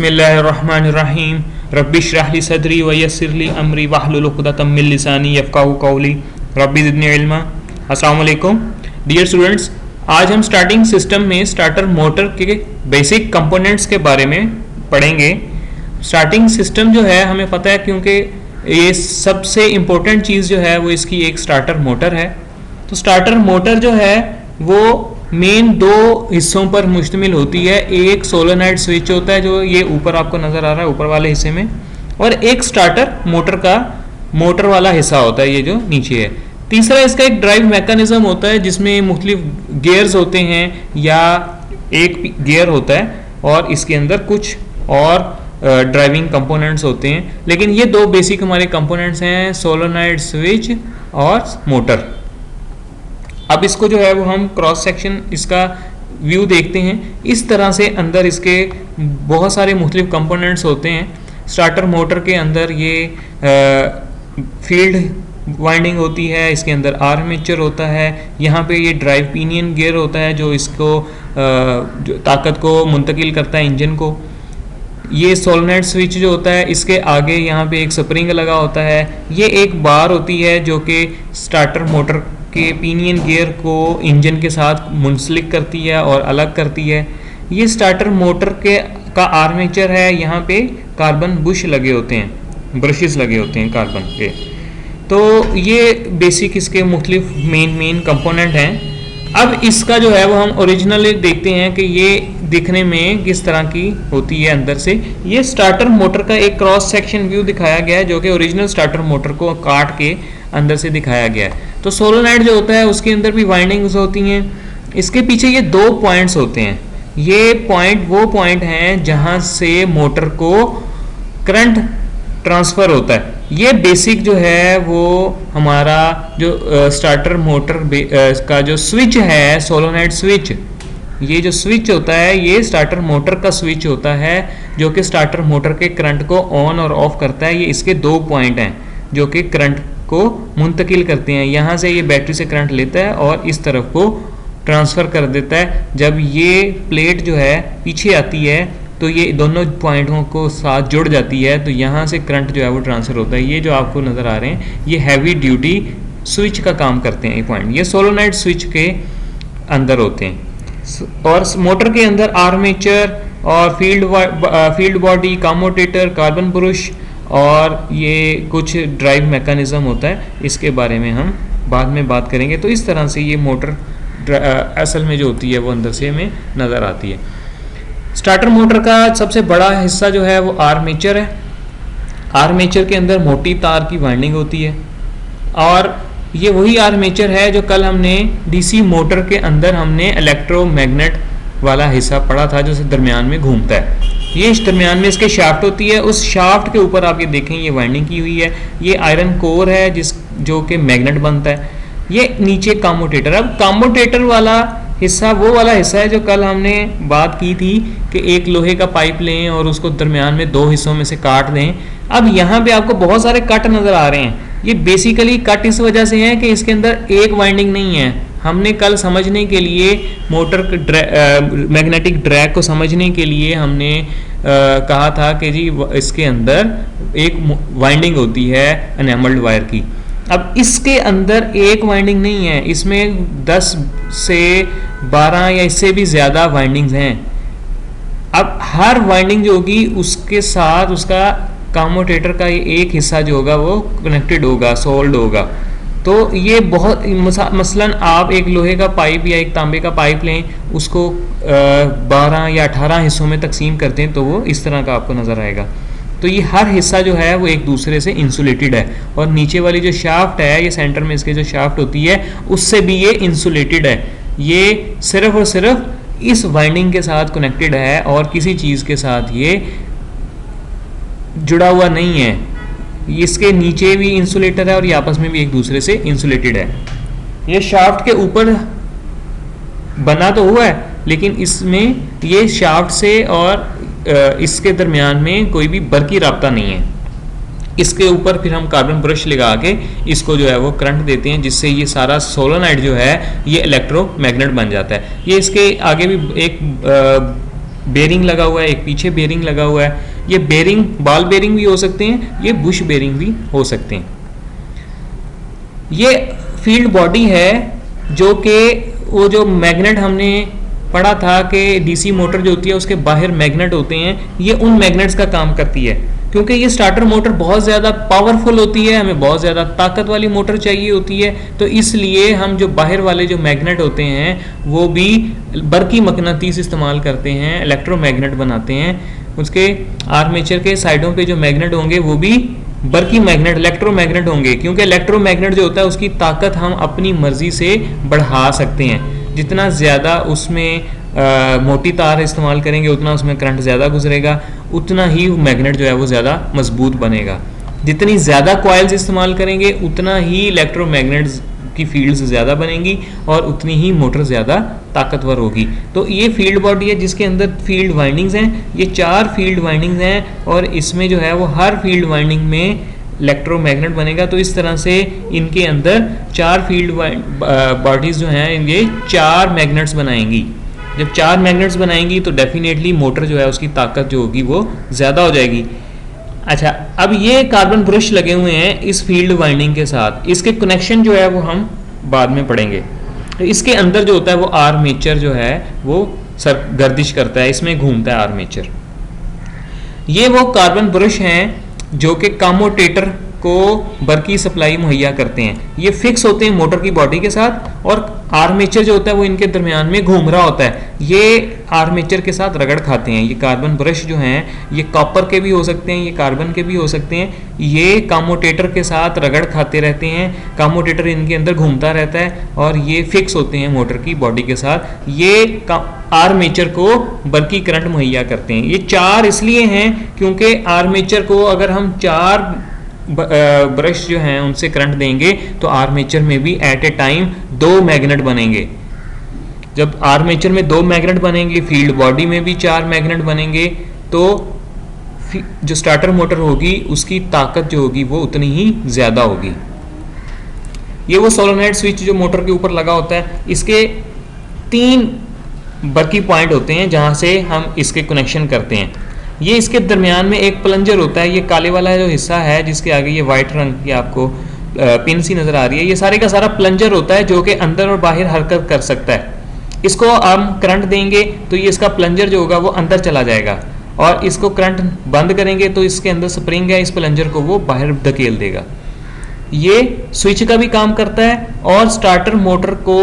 बिस्मिल्लाहिर्रहमानिर्रहीम रब्बि इश्रह ली सदरी व यस्सिर ली अमरी वहलुल उक़दतम मिन लिसानी यफ़क़हू क़ौली रब्बि ज़िदनी इल्मा। अस्सलाम वालेकुम डियर स्टूडेंट्स, आज हम स्टार्टिंग सिस्टम में स्टार्टर मोटर के बेसिक कंपोनेंट्स के बारे में पढ़ेंगे। स्टार्टिंग सिस्टम जो है हमें पता है क्योंकि ये सबसे इम्पोर्टेंट चीज़ जो है वो इसकी एक स्टार्टर मोटर है। तो स्टार्टर मोटर जो है वो मेन दो हिस्सों पर मुश्तमिल होती है। एक सोलेनॉइड स्विच होता है जो ये ऊपर आपको नज़र आ रहा है ऊपर वाले हिस्से में, और एक स्टार्टर मोटर का मोटर वाला हिस्सा होता है ये जो नीचे है। तीसरा इसका एक ड्राइव मैकेनिज्म होता है जिसमें मुख्तलिफ गियर्स होते हैं या एक गियर होता है और इसके अंदर कुछ और ड्राइविंग कंपोनेंट्स होते हैं। लेकिन ये दो बेसिक हमारे कंपोनेंट्स हैं, सोलेनॉइड स्विच और मोटर। अब इसको जो है वो हम क्रॉस सेक्शन इसका व्यू देखते हैं। इस तरह से अंदर इसके बहुत सारे मुख्तलिफ कंपोनेंट्स होते हैं। स्टार्टर मोटर के अंदर ये फील्ड वाइंडिंग होती है, इसके अंदर आर्मेचर होता है, यहाँ पे ये ड्राइव पिनियन गियर होता है जो इसको जो ताकत को मुंतकिल करता है इंजन को। ये सोलेनॉइड स्विच जो होता है इसके आगे यहाँ पे एक स्प्रिंग लगा होता है। ये एक बार होती है जो कि स्टार्टर मोटर के पिनियन गियर को इंजन के साथ मुंसलिक करती है और अलग करती है। ये स्टार्टर मोटर का आर्मेचर है, यहाँ पे कार्बन बुश लगे होते हैं, ब्रशेस लगे होते हैं कार्बन के। तो ये बेसिक इसके मुख्तलिफ मेन कंपोनेंट हैं। अब इसका जो है वो हम ओरिजिनली देखते हैं कि ये दिखने में किस तरह की होती है अंदर से। ये स्टार्टर मोटर का एक क्रॉस सेक्शन व्यू दिखाया गया है जो कि ओरिजिनल स्टार्टर मोटर को काट के अंदर से दिखाया गया है। तो सोलेनॉइड जो होता है उसके अंदर भी वाइंडिंग्स होती हैं। इसके पीछे ये दो पॉइंट्स होते हैं। ये पॉइंट वो पॉइंट हैं जहां से मोटर को करंट ट्रांसफर होता है। ये बेसिक जो है वो हमारा जो स्टार्टर मोटर का जो स्विच है, सोलेनॉइड स्विच, ये जो स्विच होता है ये स्टार्टर मोटर का स्विच होता है जो कि स्टार्टर मोटर के करंट को ऑन और ऑफ करता है। ये इसके दो पॉइंट हैं जो कि करंट को मुंतकिल करते हैं। यहाँ से ये बैटरी से करंट लेता है और इस तरफ को ट्रांसफ़र कर देता है। जब ये प्लेट जो है पीछे आती है तो ये दोनों पॉइंटों को साथ जुड़ जाती है, तो यहाँ से करंट जो है वो ट्रांसफ़र होता है। ये जो आपको नज़र आ रहे हैं ये हैवी ड्यूटी स्विच का काम करते हैं। ये पॉइंट ये सोलेनॉइड स्विच के अंदर होते हैं। और मोटर के अंदर आर्मेचर और field body, commutator, carbon brush और ये कुछ ड्राइव मैकेनिज्म होता है। इसके बारे में हम बाद में बात करेंगे। तो इस तरह से ये मोटर असल में जो होती है वो अंदर से हमें नज़र आती है। स्टार्टर मोटर का सबसे बड़ा हिस्सा जो है वो आर्मेचर है। आर्मेचर के अंदर मोटी तार की वाइंडिंग होती है और ये वही आर्मेचर है जो कल हमने डीसी मोटर के अंदर हमने इलेक्ट्रोमैग्नेट वाला हिस्सा पढ़ा था जो दरमियान में घूमता है। ये इस दरमियान में इसके शाफ्ट होती है, उस शाफ्ट के ऊपर आप ये देखें ये वाइंडिंग की हुई है। ये आयरन कोर है जो कि मैग्नेट बनता है। ये नीचे कम्यूटेटर। अब कम्यूटेटर वाला हिस्सा वो वाला हिस्सा है जो कल हमने बात की थी कि एक लोहे का पाइप लें और उसको दरमियान में दो हिस्सों में से काट दें। अब यहाँ पे आपको बहुत सारे कट नज़र आ रहे हैं। ये बेसिकली कट इस वजह से है कि इसके अंदर एक वाइंडिंग नहीं है। हमने कल समझने के लिए मोटर मैग्नेटिक ड्रैग को समझने के लिए हमने कहा था कि जी इसके अंदर एक वाइंडिंग होती है एनेमल्ड वायर की। अब इसके अंदर एक वाइंडिंग नहीं है, इसमें 10 से 12 या इससे भी ज़्यादा वाइंडिंग्स हैं। अब हर वाइंडिंग जो होगी उसके साथ उसका कम्यूटेटर का एक हिस्सा जो होगा वो कनेक्टेड होगा, सोल्ड होगा। तो ये बहुत मसलन आप एक लोहे का पाइप या एक तांबे का पाइप लें, उसको 12 या 18 हिस्सों में तकसीम करते हैं तो वो इस तरह का आपको नज़र आएगा। तो ये हर हिस्सा जो है वो एक दूसरे से इंसुलेटेड है और नीचे वाली जो शाफ्ट है, ये सेंटर में इसके जो शाफ्ट होती है उससे भी ये इंसुलेटेड है। ये सिर्फ और सिर्फ इस वाइंडिंग के साथ कनेक्टेड है और किसी चीज़ के साथ ये जुड़ा हुआ नहीं है। इसके नीचे भी इंसुलेटर है और ये आपस में भी एक दूसरे से इंसुलेटेड है। ये शाफ्ट के ऊपर बना तो हुआ है लेकिन इसमें ये शाफ्ट से और इसके दरमियान में कोई भी बरकी राब्ता नहीं है। इसके ऊपर फिर हम कार्बन ब्रश लगा के इसको जो है वो करंट देते हैं जिससे ये सारा सोलेनॉइड जो है ये इलेक्ट्रोमैग्नेट बन जाता है। ये इसके आगे भी एक बेरिंग लगा हुआ है, एक पीछे बेरिंग लगा हुआ है। ये बेरिंग बॉल बेरिंग भी हो सकते हैं, ये बुश बेरिंग भी हो सकते हैं। ये फील्ड बॉडी है जो कि वो जो मैग्नेट हमने पढ़ा था कि डीसी मोटर जो होती है उसके बाहर मैग्नेट होते हैं, ये उन मैग्नेट्स का काम करती है। क्योंकि ये स्टार्टर मोटर बहुत ज़्यादा पावरफुल होती है, हमें बहुत ज़्यादा ताकत वाली मोटर चाहिए होती है, तो इसलिए हम जो बाहर वाले जो मैग्नेट होते हैं वो भी बरकी मकनातीस इस्तेमाल करते हैं, इलेक्ट्रोमैग्नेट बनाते हैं। उसके आर्मेचर के साइडों पे जो मैग्नेट होंगे वो भी बरकी मैग्नेट, इलेक्ट्रोमैग्नेट होंगे, क्योंकि इलेक्ट्रोमैग्नेट जो होता है उसकी ताकत हम अपनी मर्जी से बढ़ा सकते हैं। जितना ज़्यादा उसमें मोटी तार इस्तेमाल करेंगे उतना उसमें करंट ज़्यादा गुजरेगा, उतना ही मैग्नेट जो है वो ज़्यादा मजबूत बनेगा। जितनी ज़्यादा कॉइल्स इस्तेमाल करेंगे उतना ही इलेक्ट्रोमैग्नेट्स की फील्ड्स ज़्यादा बनेंगी और उतनी ही मोटर ज़्यादा ताकतवर होगी। तो ये फील्ड बॉडी है जिसके अंदर फील्ड वाइंडिंग्स हैं, ये 4 फील्ड वाइंडिंग्स हैं और इसमें जो है वो हर फील्ड वाइंडिंग में इलेक्ट्रोमैग्नेट बनेगा। तो इस तरह से इनके अंदर 4 फील्ड बॉडीज जो हैं ये 4 मैग्नेट्स बनाएंगी। जब 4 मैग्नेट्स बनाएंगी तो डेफिनेटली मोटर जो है उसकी ताकत जो होगी वो ज़्यादा हो जाएगी। अच्छा, अब ये कार्बन ब्रश लगे हुए हैं इस फील्ड वाइंडिंग के साथ, इसके कनेक्शन जो है वो हम बाद में पढ़ेंगे। तो इसके अंदर जो होता है वो आर्मेचर जो है वो गर्दिश करता है, इसमें घूमता है आर्मेचर। ये वो कार्बन ब्रश हैं जो कि कम्यूटेटर को बरकी सप्लाई मुहैया करते हैं। ये फिक्स होते हैं मोटर की बॉडी के साथ और आर्मेचर जो होता है वो इनके दरमियान में घूम रहा होता है। ये आर्मेचर के साथ रगड़ खाते हैं। ये कार्बन ब्रश जो हैं ये कॉपर के भी हो सकते हैं, ये कार्बन के भी हो सकते हैं। ये कम्यूटेटर के साथ रगड़ खाते रहते हैं, कम्यूटेटर इनके अंदर घूमता रहता है और ये फिक्स होते हैं मोटर की बॉडी के साथ। ये आर्मेचर को बरकी करंट मुहैया करते हैं। ये 4 इसलिए हैं क्योंकि आर्मेचर को अगर हम 4 ब्रश जो हैं उनसे करंट देंगे तो आर्मेचर में भी एट ए टाइम 2 मैग्नेट बनेंगे। जब आर्मेचर में 2 मैग्नेट बनेंगे, फील्ड बॉडी में भी 4 मैग्नेट बनेंगे, तो जो स्टार्टर मोटर होगी उसकी ताकत जो होगी वो उतनी ही ज़्यादा होगी। ये वो सोलेनोइड स्विच जो मोटर के ऊपर लगा होता है, इसके 3 बरकी पॉइंट होते हैं जहाँ से हम इसके कनेक्शन करते हैं। ये इसके दरमियान में एक प्लंजर होता है, ये काले वाला जो हिस्सा है जिसके आगे ये वाइट रंग की आपको पिन सी नज़र आ रही है, ये सारे का सारा प्लंजर होता है जो कि अंदर और बाहर हरकत कर सकता है। इसको हम करंट देंगे तो ये इसका प्लंजर जो होगा वो अंदर चला जाएगा और इसको करंट बंद करेंगे तो इसके अंदर स्प्रिंग है, इस प्लंजर को वो बाहर धकेल देगा। ये स्विच का भी काम करता है और स्टार्टर मोटर को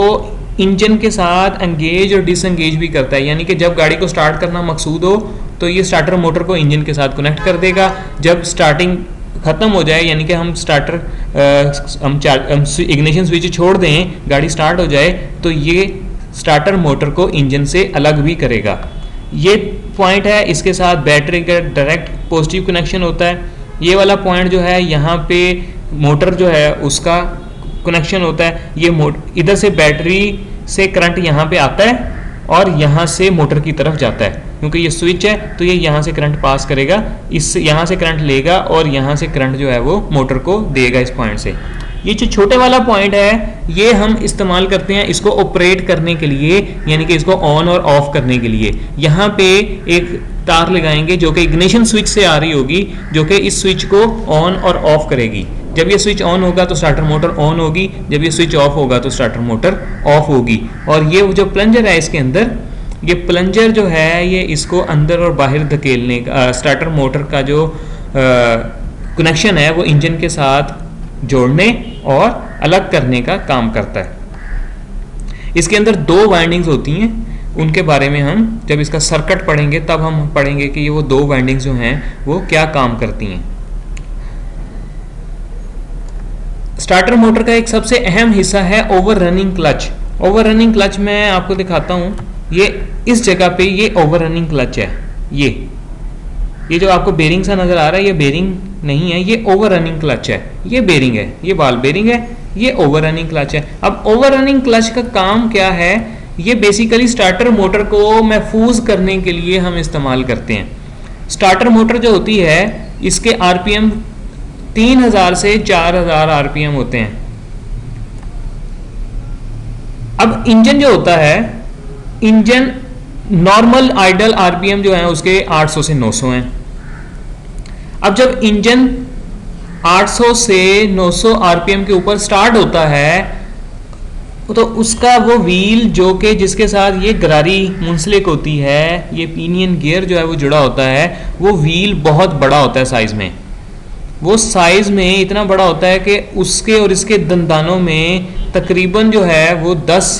इंजन के साथ एंगेज और डिसएंगेज भी करता है। यानी कि जब गाड़ी को स्टार्ट करना मकसूद हो तो ये स्टार्टर मोटर को इंजन के साथ कनेक्ट कर देगा। जब स्टार्टिंग ख़त्म हो जाए यानी कि हम स्टार्टर हम इग्निशन स्विच छोड़ दें, गाड़ी स्टार्ट हो जाए, तो ये स्टार्टर मोटर को इंजन से अलग भी करेगा। ये पॉइंट है, इसके साथ बैटरी का डायरेक्ट पॉजिटिव कनेक्शन होता है। ये वाला पॉइंट जो है यहाँ पे मोटर जो है उसका कनेक्शन होता है। ये इधर से बैटरी से करंट यहाँ पे आता है और यहाँ से मोटर की तरफ जाता है। क्योंकि ये स्विच है तो ये यहाँ से करंट पास करेगा, इस यहाँ से करंट लेगा और यहाँ से करंट जो है वो मोटर को देगा इस पॉइंट से। ये जो छोटे वाला पॉइंट है ये हम इस्तेमाल करते हैं इसको ऑपरेट करने के लिए, यानी कि इसको ऑन और ऑफ करने के लिए। यहाँ पे एक तार लगाएंगे जो कि इग्निशन स्विच से आ रही होगी, जो कि इस स्विच को ऑन और ऑफ करेगी। जब ये स्विच ऑन होगा तो स्टार्टर मोटर ऑन होगी, जब ये स्विच ऑफ होगा तो स्टार्टर मोटर ऑफ होगी। और ये जो प्लंजर है इसके अंदर, ये प्लंजर जो है ये इसको अंदर और बाहर धकेलने का, स्टार्टर मोटर का जो कनेक्शन है वो इंजन के साथ जोड़ने और अलग करने का काम करता है। इसके अंदर 2 वाइंडिंग्स होती हैं, उनके बारे में हम जब इसका सर्किट पढ़ेंगे तब हम पढ़ेंगे कि ये वो 2 वाइंडिंग्स जो हैं वो क्या काम करती हैं। स्टार्टर मोटर का एक सबसे अहम हिस्सा है over running clutch. Over running clutch मैं आपको दिखाता हूँ, ये इस जगह पे ये ओवर रनिंग क्लच है। ये जो आपको बेरिंग सा नजर आ रहा है ये बेरिंग नहीं है, ये ओवर रनिंग क्लच है। ये बेरिंग है, ये बॉल बेरिंग है, ये ओवर रनिंग क्लच है। अब ओवर रनिंग क्लच का काम क्या है? ये बेसिकली स्टार्टर मोटर को महफूज करने के लिए हम इस्तेमाल करते हैं। स्टार्टर मोटर जो होती है इसके आरपीएम 3000 से 4000 आरपीएम होते हैं। अब इंजन जो होता है, इंजन नॉर्मल आइडल आरपीएम जो है उसके 800 से 900 हैं। अब जब इंजन 800 से 900 आरपीएम के ऊपर स्टार्ट होता है तो उसका वो व्हील जो कि जिसके साथ ये गरारी मुंसलिक होती है, ये पिनियन गियर जो है वो जुड़ा होता है, वो व्हील बहुत बड़ा होता है साइज में। वो साइज में इतना बड़ा होता है कि उसके और इसके दंदानों में तकरीबन जो है वो 10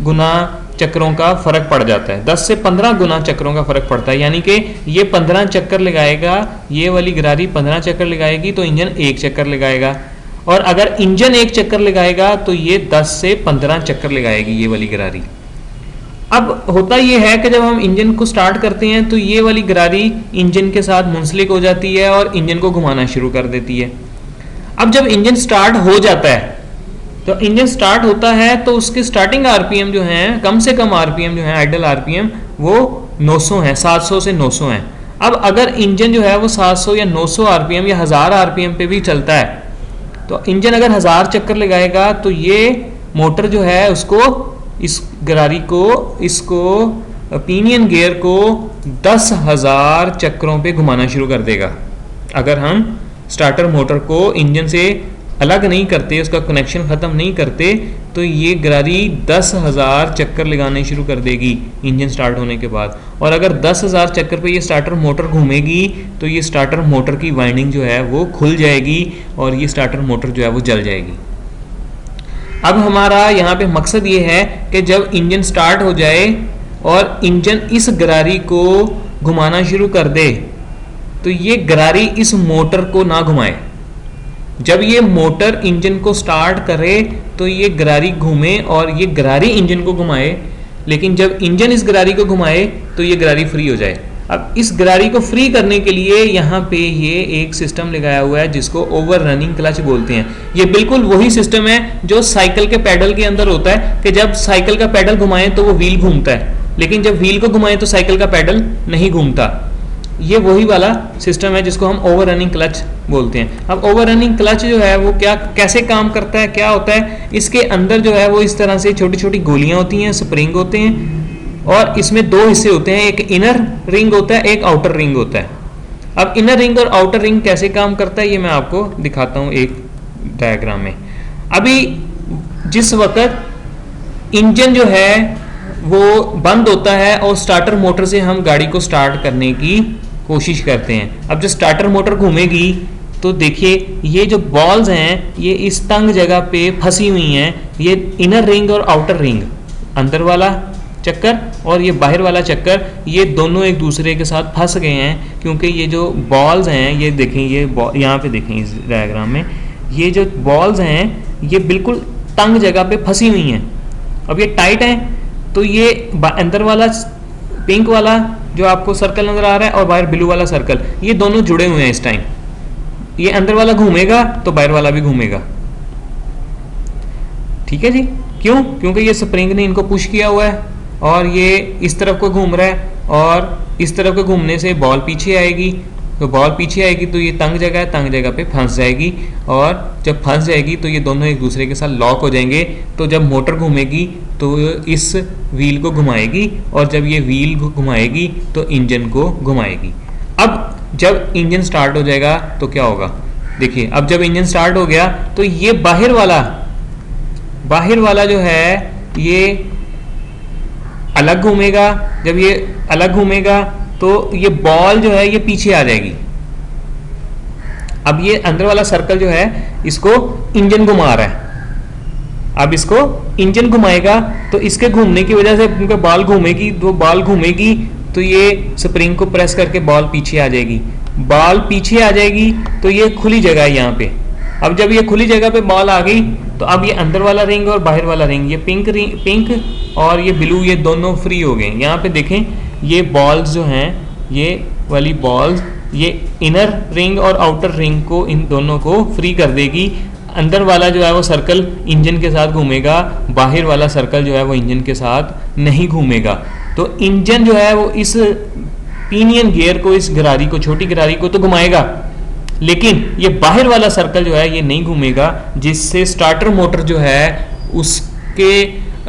गुना चक्रों का फर्क पड़ जाता है, 10 से 15 गुना चक्रों का फर्क पड़ता है। यानी कि ये 15 चक्कर लगाएगा, ये वाली गरारी 15 चक्कर लगाएगी तो इंजन 1 चक्कर लगाएगा, और अगर इंजन 1 चक्कर लगाएगा तो ये 10 से 15 चक्कर लगाएगी ये वाली गरारी। अब होता ये है कि जब हम इंजन को स्टार्ट करते हैं तो ये वाली गरारी इंजन के साथ मुंसलिक हो जाती है और इंजन को घुमाना शुरू कर देती है। अब जब इंजन स्टार्ट हो जाता है तो इंजन स्टार्ट होता है तो उसके स्टार्टिंग आरपीएम जो हैं, कम से कम आरपीएम जो है आइडल आरपीएम वो 900 है, 700 से 900 है। अब अगर इंजन जो है वो 700 या 900 आरपीएम या 1000 आरपीएम पे भी चलता है तो इंजन अगर 1000 चक्कर लगाएगा तो ये मोटर जो है उसको, इस गरारी को, इसको पिनियन गियर को 10,000 चक्रों पे घुमाना शुरू कर देगा। अगर हम स्टार्टर मोटर को इंजन से अलग नहीं करते, उसका कनेक्शन ख़त्म नहीं करते, तो ये गरारी 10,000 चक्कर लगाने शुरू कर देगी इंजन स्टार्ट होने के बाद। और अगर 10,000 चक्कर पे ये स्टार्टर मोटर घूमेगी तो ये स्टार्टर मोटर की वाइंडिंग जो है वो खुल जाएगी और ये स्टार्टर मोटर जो है वो जल जाएगी। अब हमारा यहाँ पे मकसद ये है कि जब इंजन स्टार्ट हो जाए और इंजन इस गरारी को घुमाना शुरू कर दे तो ये गरारी इस मोटर को ना घुमाए। जब ये मोटर इंजन को स्टार्ट करे तो ये गरारी घूमे और ये गरारी इंजन को घुमाए, लेकिन जब इंजन इस गरारी को घुमाए तो ये गरारी फ्री हो जाए। अब इस गरारी को फ्री करने के लिए यहाँ पे ये एक सिस्टम लगाया हुआ है जिसको ओवर रनिंग क्लच बोलते हैं। ये बिल्कुल वही सिस्टम है जो साइकिल के पैडल के अंदर होता है कि जब साइकिल का पैडल घुमाएं तो वो व्हील घूमता है, लेकिन जब व्हील को घुमाएं तो साइकिल का पैडल नहीं घूमता। ये वही वाला सिस्टम है जिसको हम ओवर रनिंग क्लच बोलते हैं। अब ओवर रनिंग क्लच जो है वो कैसे काम करता है, क्या होता है, इसके अंदर जो है वो इस तरह से छोटी छोटी गोलियां होती हैं, स्प्रिंग होते हैं, और इसमें 2 हिस्से होते हैं, एक इनर रिंग होता है, एक आउटर रिंग होता है। अब इनर रिंग और आउटर रिंग कैसे काम करता है ये मैं आपको दिखाता हूँ एक डायग्राम में। अभी जिस वक्त इंजन जो है वो बंद होता है और स्टार्टर मोटर से हम गाड़ी को स्टार्ट करने की कोशिश करते हैं। अब जब स्टार्टर मोटर घूमेगी तो देखिए ये जो बॉल्स हैं ये इस तंग जगह पे फंसी हुई हैं। ये इनर रिंग और आउटर रिंग, अंदर वाला चक्कर और ये बाहर वाला चक्कर, ये दोनों एक दूसरे के साथ फंस गए हैं क्योंकि ये जो बॉल्स हैं, ये देखें, ये यहाँ पे देखें इस डायग्राम में, ये जो बॉल्स हैं ये बिल्कुल तंग जगह पे फंसी हुई हैं। अब ये टाइट है तो ये अंदर वाला पिंक वाला जो आपको सर्कल नजर आ रहा है और बाहर ब्लू वाला सर्कल, ये दोनों जुड़े हुए हैं इस टाइम। ये अंदर वाला घूमेगा तो बाहर वाला भी घूमेगा। ठीक है जी, क्यों? क्योंकि ये स्प्रिंग ने इनको पुश किया हुआ है और ये इस तरफ को घूम रहा है और इस तरफ को घूमने से बॉल पीछे आएगी, तो बॉल पीछे आएगी तो ये तंग जगह है, तंग जगह पे फंस जाएगी और जब फंस जाएगी तो ये दोनों एक दूसरे के साथ लॉक हो जाएंगे। तो जब मोटर घूमेगी तो इस व्हील को घुमाएगी और जब ये व्हील घुमाएगी तो इंजन को घुमाएगी। अब जब इंजन स्टार्ट हो जाएगा तो क्या होगा, देखिए अब जब इंजन स्टार्ट हो गया तो ये बाहर वाला जो है ये अलग घूमेगा। जब ये अलग घूमेगा तो ये बॉल जो है ये पीछे आ जाएगी। अब ये अंदर वाला सर्कल जो है इसको इंजन घुमा रहा है। अब इसको इंजन घुमाएगा तो इसके घूमने की वजह से क्योंकि बॉल घूमेगी, तो बॉल घूमेगी तो ये स्प्रिंग को प्रेस करके बॉल पीछे आ जाएगी। बॉल पीछे आ जाएगी तो ये खुली जगह है यहाँ पे। अब जब ये खुली जगह पे बॉल आ गई तो अब ये अंदर वाला रिंग और बाहर वाला रिंग, ये पिंक और ये ब्लू, ये दोनों फ्री हो गए। यहाँ पे देखें ये बॉल्स जो हैं, ये वाली बॉल्स ये इनर रिंग और आउटर रिंग को, इन दोनों को फ्री कर देगी। अंदर वाला जो है वो सर्कल इंजन के साथ घूमेगा, बाहर वाला सर्कल जो है वो इंजन के साथ नहीं घूमेगा। तो इंजन जो है वो इस पिनियन गियर को, इस गरारी को, छोटी गरारी को तो घुमाएगा, लेकिन ये बाहर वाला सर्कल जो है ये नहीं घूमेगा, जिससे स्टार्टर मोटर जो है उसके